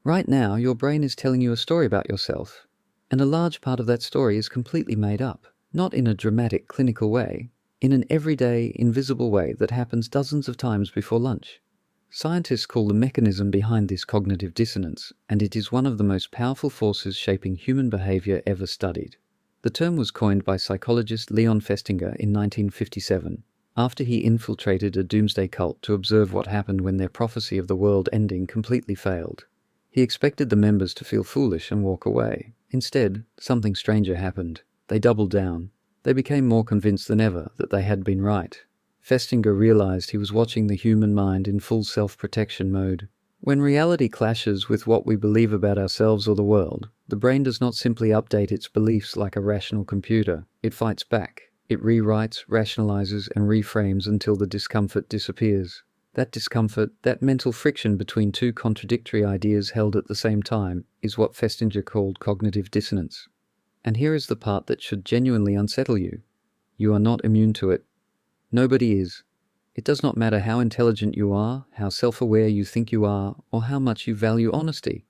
Right now, your brain is telling you a story about yourself, and a large part of that story is completely made up, not in a dramatic clinical way, in an everyday, invisible way that happens dozens of times before lunch. Scientists call the mechanism behind this cognitive dissonance, and it is one of the most powerful forces shaping human behavior ever studied. The term was coined by psychologist Leon Festinger in 1957, after he infiltrated a doomsday cult to observe what happened when their prophecy of the world ending completely failed. He expected the members to feel foolish and walk away. Instead, something stranger happened. They doubled down. They became more convinced than ever that they had been right. Festinger realized he was watching the human mind in full self-protection mode. When reality clashes with what we believe about ourselves or the world, the brain does not simply update its beliefs like a rational computer. It fights back. It rewrites, rationalizes, and reframes until the discomfort disappears. That discomfort, that mental friction between two contradictory ideas held at the same time, is what Festinger called cognitive dissonance. And here is the part that should genuinely unsettle you. You are not immune to it. Nobody is. It does not matter how intelligent you are, how self-aware you think you are, or how much you value honesty.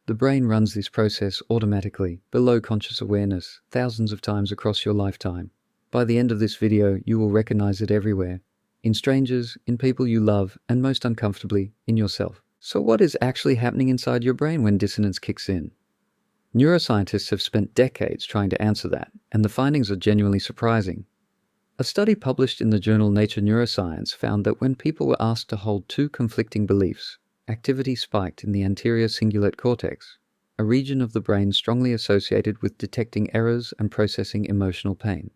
The brain runs this process automatically, below conscious awareness, thousands of times across your lifetime. By the end of this video, you will recognize it everywhere. In strangers, in people you love, and most uncomfortably, in yourself. So what is actually happening inside your brain when dissonance kicks in? Neuroscientists have spent decades trying to answer that, and the findings are genuinely surprising. A study published in the journal Nature Neuroscience found that when people were asked to hold two conflicting beliefs, activity spiked in the anterior cingulate cortex, a region of the brain strongly associated with detecting errors and processing emotional pain.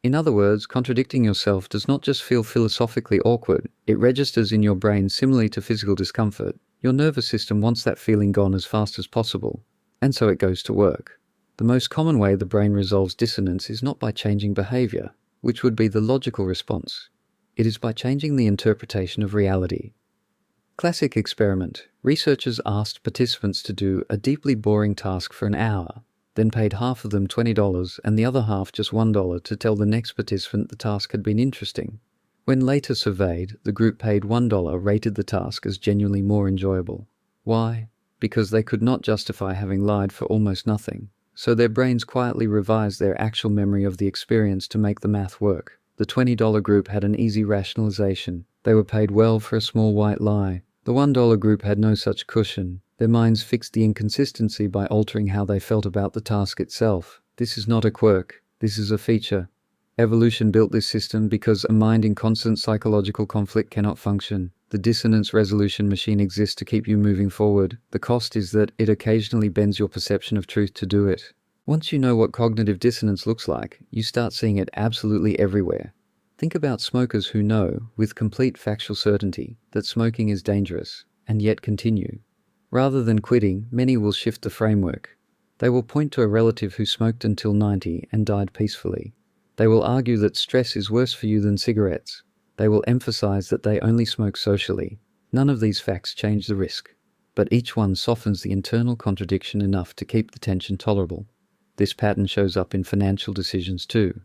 In other words, contradicting yourself does not just feel philosophically awkward, it registers in your brain similarly to physical discomfort. Your nervous system wants that feeling gone as fast as possible, and so it goes to work. The most common way the brain resolves dissonance is not by changing behavior, which would be the logical response. It is by changing the interpretation of reality. Classic experiment. Researchers asked participants to do a deeply boring task for an hour, then paid half of them $20 and the other half just $1 to tell the next participant the task had been interesting. When later surveyed, the group paid $1 rated the task as genuinely more enjoyable. Why? Because they could not justify having lied for almost nothing. So their brains quietly revised their actual memory of the experience to make the math work. The $20 group had an easy rationalization. They were paid well for a small white lie. The $1 group had no such cushion. Their minds fixed the inconsistency by altering how they felt about the task itself. This is not a quirk. This is a feature. Evolution built this system because a mind in constant psychological conflict cannot function. The dissonance resolution machine exists to keep you moving forward. The cost is that it occasionally bends your perception of truth to do it. Once you know what cognitive dissonance looks like, you start seeing it absolutely everywhere. Think about smokers who know, with complete factual certainty, that smoking is dangerous, and yet continue. Rather than quitting, many will shift the framework. They will point to a relative who smoked until 90 and died peacefully. They will argue that stress is worse for you than cigarettes. They will emphasize that they only smoke socially. None of these facts change the risk, but each one softens the internal contradiction enough to keep the tension tolerable. This pattern shows up in financial decisions too.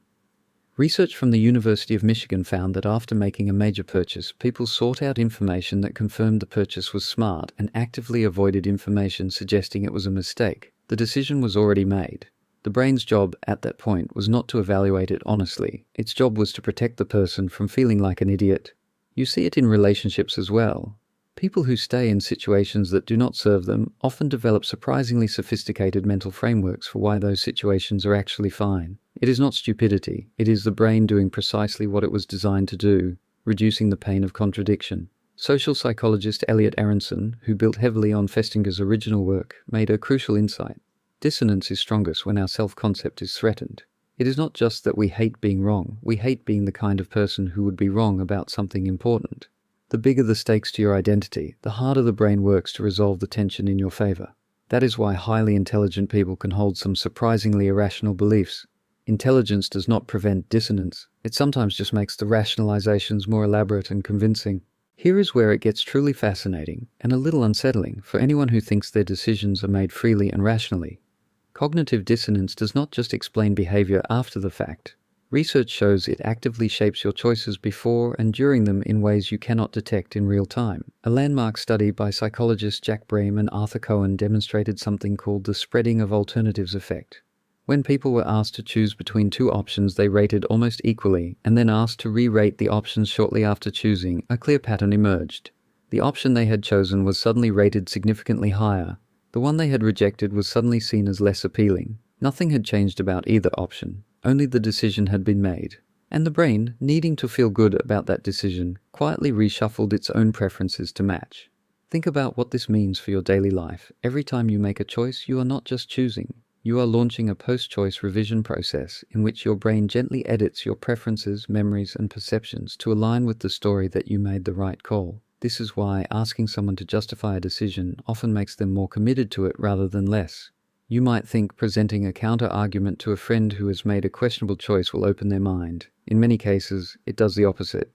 Research from the University of Michigan found that after making a major purchase, people sought out information that confirmed the purchase was smart and actively avoided information suggesting it was a mistake. The decision was already made. The brain's job at that point was not to evaluate it honestly. Its job was to protect the person from feeling like an idiot. You see it in relationships as well. People who stay in situations that do not serve them often develop surprisingly sophisticated mental frameworks for why those situations are actually fine. It is not stupidity. It is the brain doing precisely what it was designed to do, reducing the pain of contradiction. Social psychologist Elliot Aronson, who built heavily on Festinger's original work, made a crucial insight. Dissonance is strongest when our self-concept is threatened. It is not just that we hate being wrong. We hate being the kind of person who would be wrong about something important. The bigger the stakes to your identity, the harder the brain works to resolve the tension in your favor. That is why highly intelligent people can hold some surprisingly irrational beliefs. Intelligence does not prevent dissonance. It sometimes just makes the rationalizations more elaborate and convincing. Here is where it gets truly fascinating and a little unsettling for anyone who thinks their decisions are made freely and rationally. Cognitive dissonance does not just explain behavior after the fact. Research shows it actively shapes your choices before and during them in ways you cannot detect in real time. A landmark study by psychologists Jack Bream and Arthur Cohen demonstrated something called the spreading of alternatives effect. When people were asked to choose between two options they rated almost equally, and then asked to re-rate the options shortly after choosing, a clear pattern emerged. The option they had chosen was suddenly rated significantly higher. The one they had rejected was suddenly seen as less appealing. Nothing had changed about either option. Only the decision had been made. And the brain, needing to feel good about that decision, quietly reshuffled its own preferences to match. Think about what this means for your daily life. Every time you make a choice, you are not just choosing. You are launching a post-choice revision process in which your brain gently edits your preferences, memories, and perceptions to align with the story that you made the right call. This is why asking someone to justify a decision often makes them more committed to it rather than less. You might think presenting a counter-argument to a friend who has made a questionable choice will open their mind. In many cases, it does the opposite.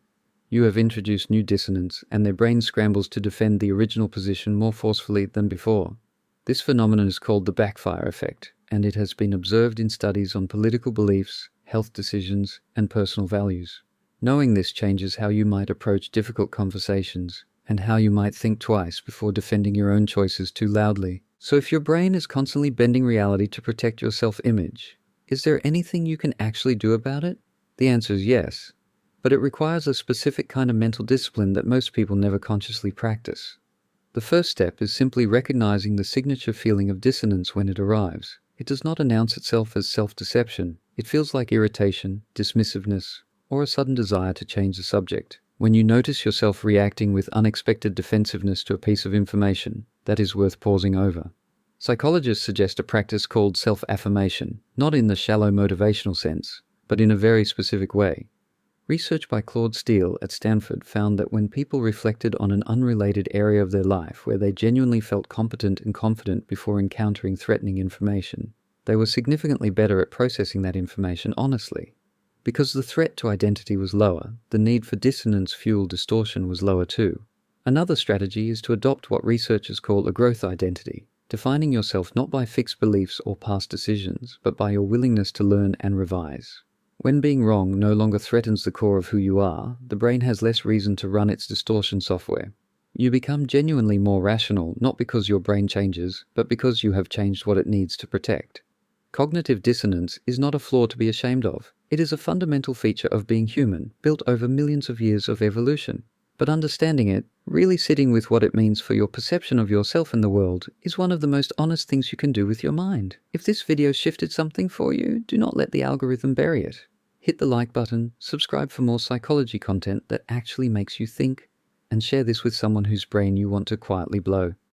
You have introduced new dissonance, and their brain scrambles to defend the original position more forcefully than before. This phenomenon is called the backfire effect, and it has been observed in studies on political beliefs, health decisions, and personal values. Knowing this changes how you might approach difficult conversations, and how you might think twice before defending your own choices too loudly. So if your brain is constantly bending reality to protect your self-image, is there anything you can actually do about it? The answer is yes, but it requires a specific kind of mental discipline that most people never consciously practice. The first step is simply recognizing the signature feeling of dissonance when it arrives. It does not announce itself as self-deception. It feels like irritation, dismissiveness, or a sudden desire to change the subject. When you notice yourself reacting with unexpected defensiveness to a piece of information, that is worth pausing over. Psychologists suggest a practice called self-affirmation, not in the shallow motivational sense, but in a very specific way. Research by Claude Steele at Stanford found that when people reflected on an unrelated area of their life where they genuinely felt competent and confident before encountering threatening information, they were significantly better at processing that information honestly. Because the threat to identity was lower, the need for dissonance-fueled distortion was lower too. Another strategy is to adopt what researchers call a growth identity, defining yourself not by fixed beliefs or past decisions, but by your willingness to learn and revise. When being wrong no longer threatens the core of who you are, the brain has less reason to run its distortion software. You become genuinely more rational, not because your brain changes, but because you have changed what it needs to protect. Cognitive dissonance is not a flaw to be ashamed of. It is a fundamental feature of being human, built over millions of years of evolution. But understanding it, really sitting with what it means for your perception of yourself in the world, is one of the most honest things you can do with your mind. If this video shifted something for you, do not let the algorithm bury it. Hit the like button, subscribe for more psychology content that actually makes you think, and share this with someone whose brain you want to quietly blow.